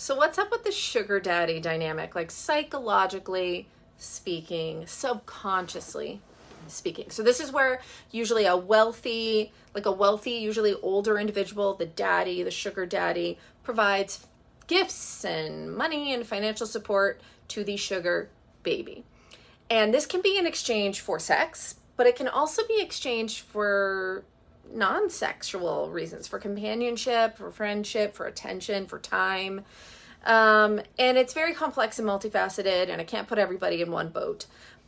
So what's up with the sugar daddy dynamic? Like psychologically speaking, subconsciously speaking. So this is where usually a wealthy, usually older individual, the daddy, the sugar daddy, provides gifts and money and financial support to the sugar baby. And this can be in exchange for sex, but it can also be exchanged for non-sexual reasons, for companionship, for friendship, for attention, for time. And it's very complex and multifaceted, and I can't put everybody in one boat.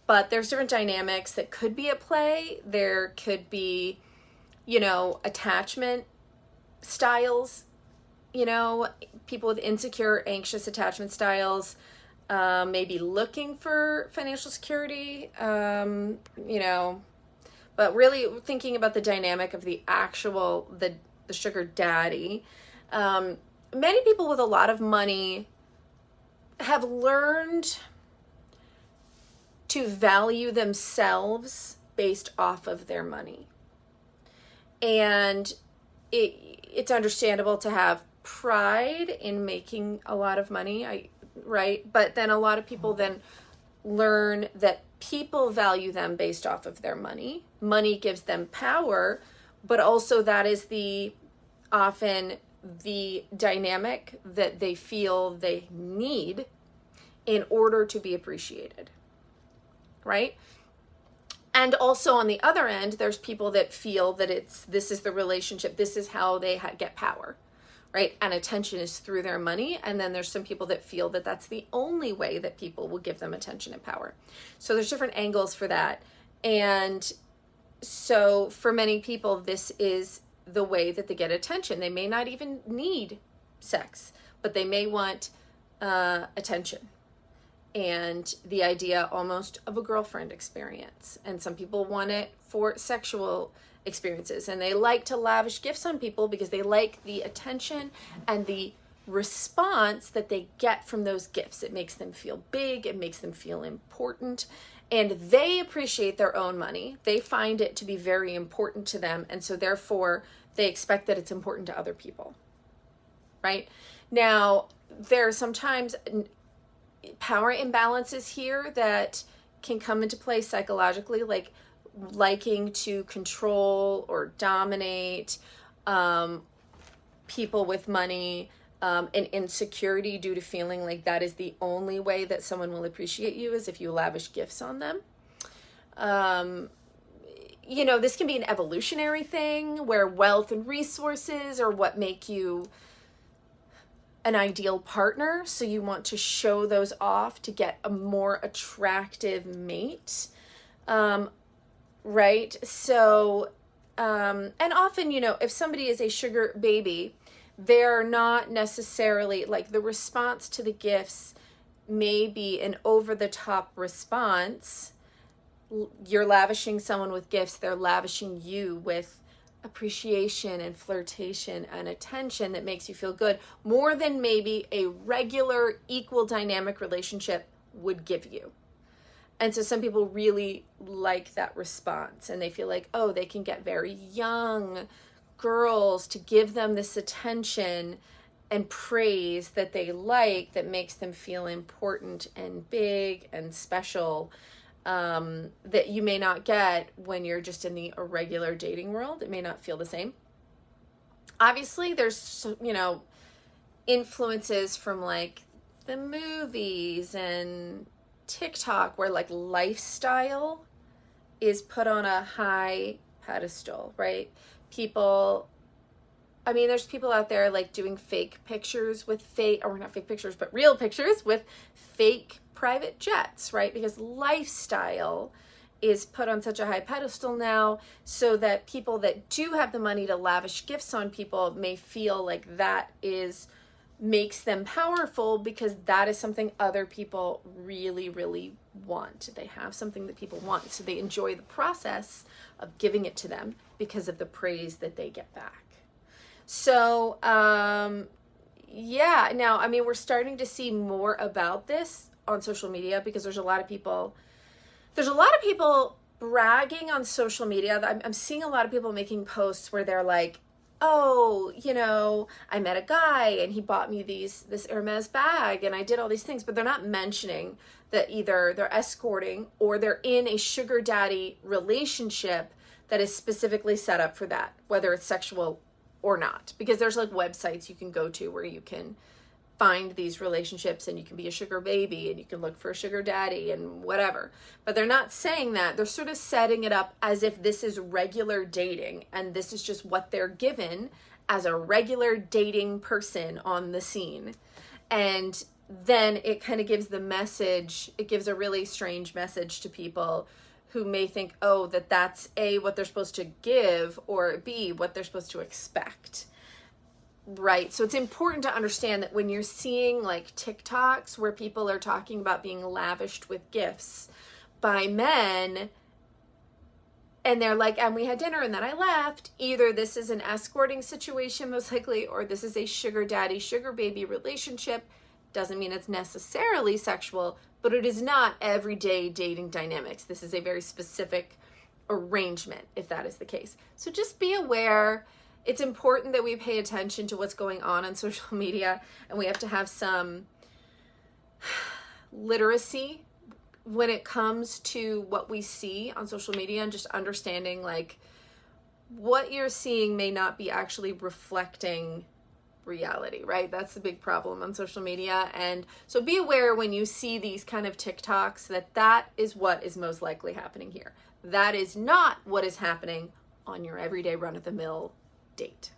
But there's different dynamics that could be at play. There could be, attachment styles, people with insecure, anxious attachment styles, maybe looking for financial security, but really thinking about the dynamic of the actual, the sugar daddy. Many people with a lot of money have learned to value themselves based off of their money. And it's understandable to have pride in making a lot of money, right? But then a lot of people then learn that people value them based off of their money. Money gives them power, but also that is often the dynamic that they feel they need in order to be appreciated, right? And also on the other end, there's people that feel that this is the relationship, this is how they get power, right? And attention is through their money. And then there's some people that feel that that's the only way that people will give them attention and power. So there's different angles for that. And so for many people, this is the way that they get attention. They may not even need sex, but they may want attention and the idea almost of a girlfriend experience. And some people want it for sexual experiences, and they like to lavish gifts on people because they like the attention and the response that they get from those gifts. It makes them feel big, it makes them feel important, and they appreciate their own money. They find it to be very important to them, and so therefore they expect that it's important to other people, right? Now, there are sometimes power imbalances here that can come into play psychologically, like liking to control or dominate people with money, and insecurity due to feeling like that is the only way that someone will appreciate you is if you lavish gifts on them. This can be an evolutionary thing where wealth and resources are what make you an ideal partner. So you want to show those off to get a more attractive mate. Right? So, and often, if somebody is a sugar baby, they're not necessarily, like, the response to the gifts may be an over-the-top response. You're lavishing someone with gifts, they're lavishing you with appreciation and flirtation and attention that makes you feel good, more than maybe a regular equal dynamic relationship would give you. And so some people really like that response, and they feel like, oh, they can get very young girls to give them this attention and praise that they like, that makes them feel important and big and special, that you may not get when you're just in the irregular dating world. It may not feel the same. Obviously, there's, influences from like the movies and TikTok where like lifestyle is put on a high pedestal, right? There's people out there like doing fake pictures with not fake pictures, but real pictures with fake private jets, right? Because lifestyle is put on such a high pedestal now, so that people that do have the money to lavish gifts on people may feel like that makes them powerful, because that is something other people really, really want. They have something that people want, so they enjoy the process of giving it to them because of the praise that they get back. So, now, we're starting to see more about this on social media, because there's a lot of people bragging on social media. I'm seeing a lot of people making posts where they're like, oh, I met a guy and he bought me this Hermes bag and I did all these things, but they're not mentioning that either they're escorting or they're in a sugar daddy relationship that is specifically set up for that, whether it's sexual or not. Because there's like websites you can go to where you can find these relationships and you can be a sugar baby and you can look for a sugar daddy and whatever. But they're not saying that. They're sort of setting it up as if this is regular dating and this is just what they're given as a regular dating person on the scene. And then it kind of gives the message, it gives a really strange message to people who may think, oh, that's A, what they're supposed to give, or B, what they're supposed to expect. Right. So it's important to understand that when you're seeing like TikToks where people are talking about being lavished with gifts by men and they're like, and we had dinner and then I left, either this is an escorting situation most likely, or this is a sugar daddy, sugar baby relationship. Doesn't mean it's necessarily sexual, but it is not everyday dating dynamics. This is a very specific arrangement if that is the case. So just be aware. It's important that we pay attention to what's going on social media, and we have to have some literacy when it comes to what we see on social media and just understanding like what you're seeing may not be actually reflecting reality, right? That's the big problem on social media. And so be aware when you see these kind of TikToks that is what is most likely happening here. That is not what is happening on your everyday run-of-the-mill date.